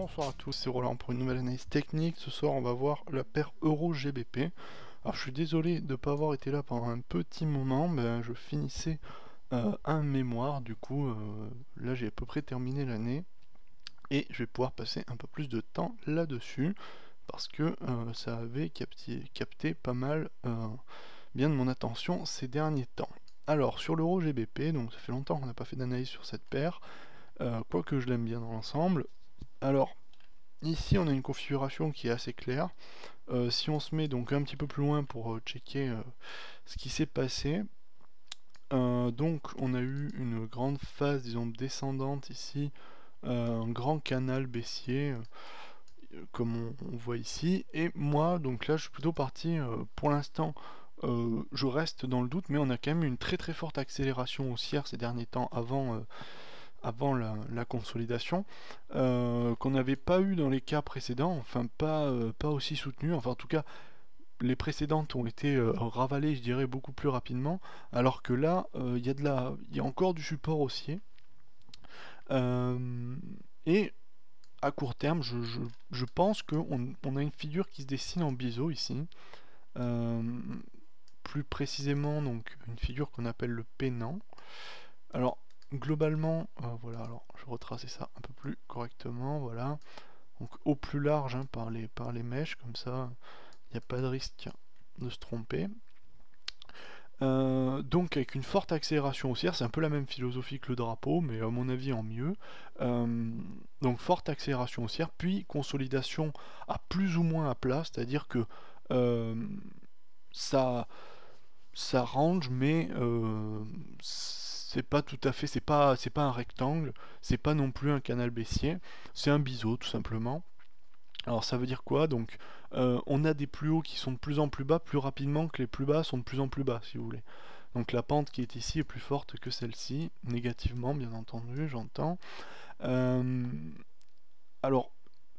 Bonsoir à tous, c'est Roland pour une nouvelle analyse technique. Ce soir on va voir la paire Euro-GBP. Alors je suis désolé de ne pas avoir été là pendant un petit moment, ben, je finissais un mémoire, du coup là j'ai à peu près terminé l'année et je vais pouvoir passer un peu plus de temps là-dessus parce que ça avait capté pas mal bien de mon attention ces derniers temps. Alors sur l'Euro-GBP, donc ça fait longtemps qu'on n'a pas fait d'analyse sur cette paire, quoique je l'aime bien dans l'ensemble. Alors ici on a une configuration qui est assez claire. Si on se met donc un petit peu plus loin pour checker ce qui s'est passé, donc on a eu une grande phase disons descendante ici, un grand canal baissier comme on voit ici, et moi donc là je suis plutôt parti pour l'instant. Je reste dans le doute, mais on a quand même une très forte accélération haussière ces derniers temps avant la consolidation, qu'on n'avait pas eu dans les cas précédents, enfin pas aussi soutenu, enfin en tout cas les précédentes ont été ravalées je dirais beaucoup plus rapidement, alors que là il y a encore du support haussier, et à court terme je pense qu'on a une figure qui se dessine en biseau ici, euh, plus précisément donc une figure qu'on appelle le pennant. Alors globalement, voilà, alors je retracer ça un peu plus correctement, voilà. Donc au plus large hein, par les mèches, comme ça, il n'y a pas de risque de se tromper. Donc avec une forte accélération haussière, c'est un peu la même philosophie que le drapeau, mais à mon avis en mieux. Donc forte accélération haussière, puis consolidation à plus ou moins à plat, c'est-à-dire que euh, ça ça range, mais c'est pas tout à fait, c'est pas un rectangle, c'est pas non plus un canal baissier, c'est un biseau tout simplement. Alors ça veut dire quoi? Donc on a des plus hauts qui sont de plus en plus bas plus rapidement que les plus bas sont de plus en plus bas, si vous voulez. Donc la pente qui est ici est plus forte que celle-ci, négativement bien entendu, j'entends. Euh, alors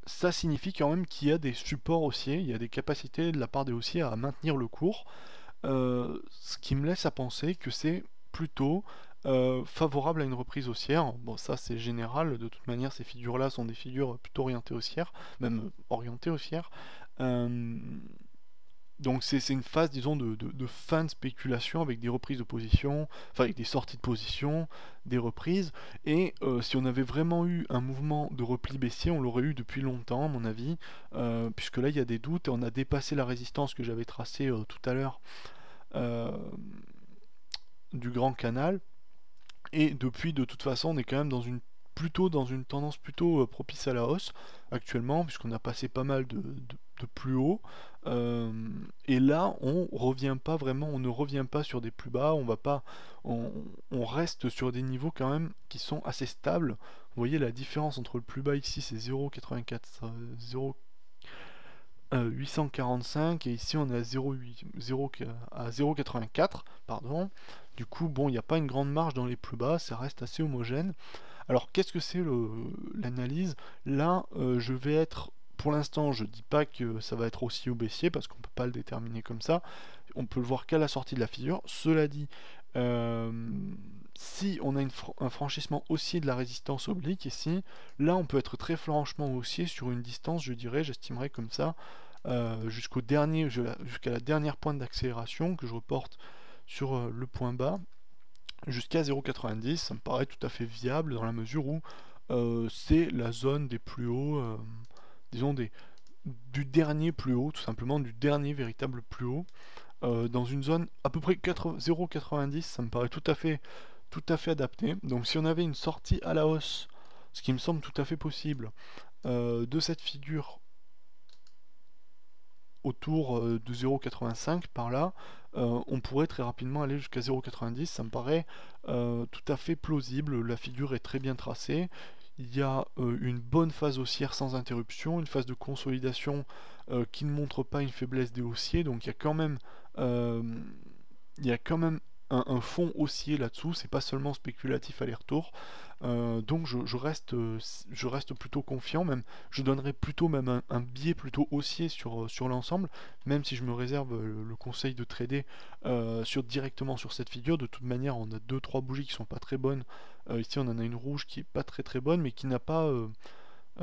ça signifie quand même qu'il y a des supports haussiers, il y a des capacités de la part des haussiers à maintenir le cours. Ce qui me laisse à penser que c'est plutôt favorable à une reprise haussière. Bon, ça c'est général, de toute manière ces figures-là sont des figures plutôt orientées haussières, même orientées haussières. Euh, donc c'est une phase, disons, de fin de spéculation avec des reprises de position, enfin avec des sorties de position, des reprises. Et si on avait vraiment eu un mouvement de repli baissier, on l'aurait eu depuis longtemps, à mon avis, puisque là il y a des doutes et on a dépassé la résistance que j'avais tracée tout à l'heure, euh, du Grand Canal. Et depuis, de toute façon, on est quand même dans une tendance plutôt propice à la hausse actuellement, puisqu'on a passé pas mal de plus haut. Euh, et là, on revient pas vraiment, on ne revient pas sur des plus bas, on va pas, on, on reste sur des niveaux quand même qui sont assez stables. Vous voyez la différence entre le plus bas ici, c'est 0,84, 845, et ici on est à 0,84, pardon. Du coup, bon, il n'y a pas une grande marge dans les plus bas, ça reste assez homogène. Alors, qu'est-ce que c'est l'analyse? Là, je vais être, pour l'instant, je dis pas que ça va être haussier ou baissier, parce qu'on peut pas le déterminer comme ça. On peut le voir qu'à la sortie de la figure. Cela dit, euh, si on a un franchissement haussier de la résistance oblique ici, là on peut être très franchement haussier sur une distance, je dirais, j'estimerais comme ça, jusqu'à la dernière pointe d'accélération que je reporte sur le point bas, jusqu'à 0,90. Ça me paraît tout à fait viable dans la mesure où c'est la zone des plus hauts, disons du dernier plus haut, tout simplement du dernier véritable plus haut. Dans une zone à peu près 0,90, ça me paraît tout à fait adapté. Donc si on avait une sortie à la hausse, ce qui me semble tout à fait possible, de cette figure autour de 0,85 par là, on pourrait très rapidement aller jusqu'à 0,90. Ça me paraît tout à fait plausible. La figure est très bien tracée. Il y a une bonne phase haussière sans interruption, une phase de consolidation qui ne montre pas une faiblesse des haussiers. Donc euh, il y a quand même un fond haussier là-dessous. C'est pas seulement spéculatif aller-retour. Donc je reste plutôt confiant, même je donnerais plutôt même un biais plutôt haussier sur l'ensemble, même si je me réserve le conseil de trader directement sur cette figure. De toute manière, on a deux trois bougies qui sont pas très bonnes. Ici, on en a une rouge qui est pas très bonne, mais qui n'a pas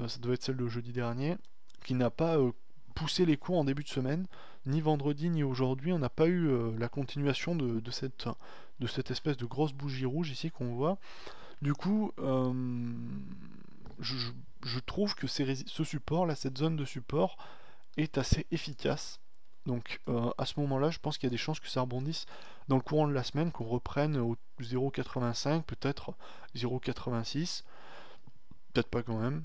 ça doit être celle de jeudi dernier, qui n'a pas poussé les cours en début de semaine, ni vendredi ni aujourd'hui, on n'a pas eu la continuation de cette espèce de grosse bougie rouge ici qu'on voit. Du coup, je trouve que ce support, là, cette zone de support, est assez efficace. Donc à ce moment-là, je pense qu'il y a des chances que ça rebondisse dans le courant de la semaine, qu'on reprenne au 0,85, peut-être 0,86, peut-être pas quand même.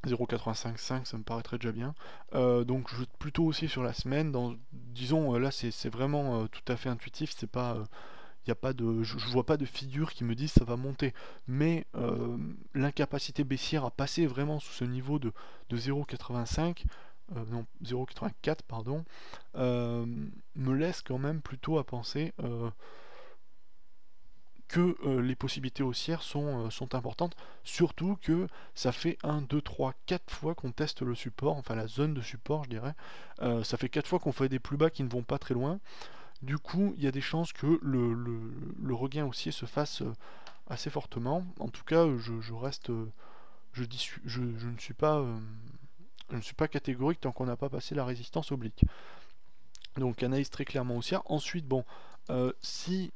0,855, ça me paraîtrait déjà bien. Donc je plutôt aussi sur la semaine. Disons là, c'est vraiment tout à fait intuitif. C'est pas, y a pas de, je vois pas de figure qui me dise ça va monter. Mais l'incapacité baissière à passer vraiment sous ce niveau de 0,85, non 0,84 pardon, me laisse quand même plutôt à penser que les possibilités haussières sont importantes, surtout que ça fait 1, 2, 3, 4 fois qu'on teste le support, enfin la zone de support je dirais. Ça fait 4 fois qu'on fait des plus bas qui ne vont pas très loin. Du coup, il y a des chances que le regain haussier se fasse assez fortement. En tout cas, je reste, je ne suis pas, je ne suis pas catégorique tant qu'on n'a pas passé la résistance oblique. Donc analyse très clairement haussière. Ensuite, bon, si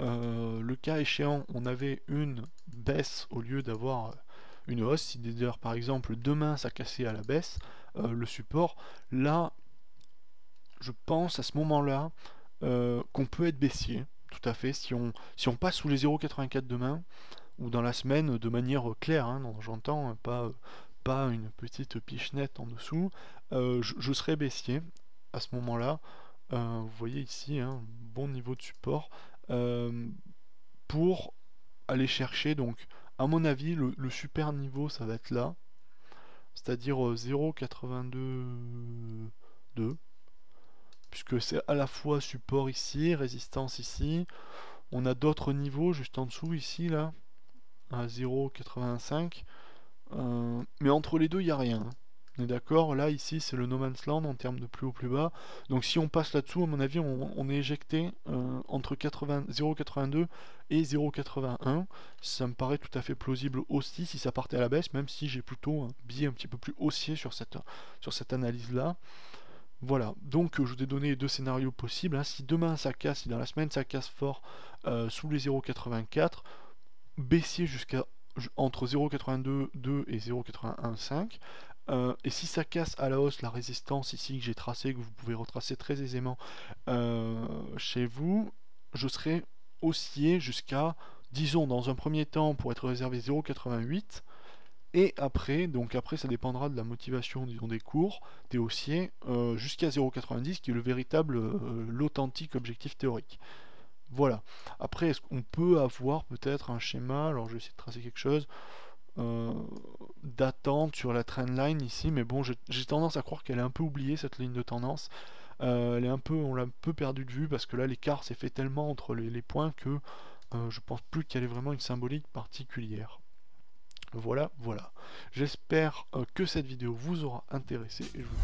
le cas échéant, on avait une baisse au lieu d'avoir une hausse, si d'ailleurs par exemple demain ça cassait à la baisse, le support, là, je pense à ce moment-là qu'on peut être baissier, tout à fait, si on passe sous les 0,84 demain, ou dans la semaine de manière claire, hein, j'entends, pas une petite pichenette en dessous, je serai baissier à ce moment-là. Vous voyez ici, hein, bon niveau de support. Pour aller chercher, donc à mon avis le super niveau ça va être là, c'est-à-dire 0,82, puisque c'est à la fois support ici, résistance ici, on a d'autres niveaux juste en dessous ici là, à 0,85, mais entre les deux il n'y a rien, hein. On est d'accord, là ici c'est le no man's land en termes de plus haut plus bas, donc si on passe là-dessous à mon avis on est éjecté entre 0,82 et 0,81, ça me paraît tout à fait plausible aussi si ça partait à la baisse, même si j'ai plutôt un biais un petit peu plus haussier sur cette analyse là. Voilà, donc je vous ai donné les deux scénarios possibles, hein. Si demain ça casse, si dans la semaine ça casse fort sous les 0,84, baissier jusqu'à entre 0,82 et 0,815. Et si ça casse à la hausse la résistance ici que j'ai tracée, que vous pouvez retracer très aisément chez vous, je serai haussier jusqu'à, disons dans un premier temps pour être réservé 0,88, et après, donc après ça dépendra de la motivation disons des cours, des haussiers, jusqu'à 0,90 qui est le véritable, l'authentique objectif théorique. Voilà. Après, est-ce qu'on peut avoir peut-être un schéma, alors je vais essayer de tracer quelque chose, euh, d'attente sur la trendline ici, mais bon, j'ai tendance à croire qu'elle est un peu oubliée cette ligne de tendance. Elle est on l'a un peu perdue de vue parce que là l'écart s'est fait tellement entre les points que je pense plus qu'elle ait vraiment une symbolique particulière. Voilà, voilà. J'espère que cette vidéo vous aura intéressé et je vous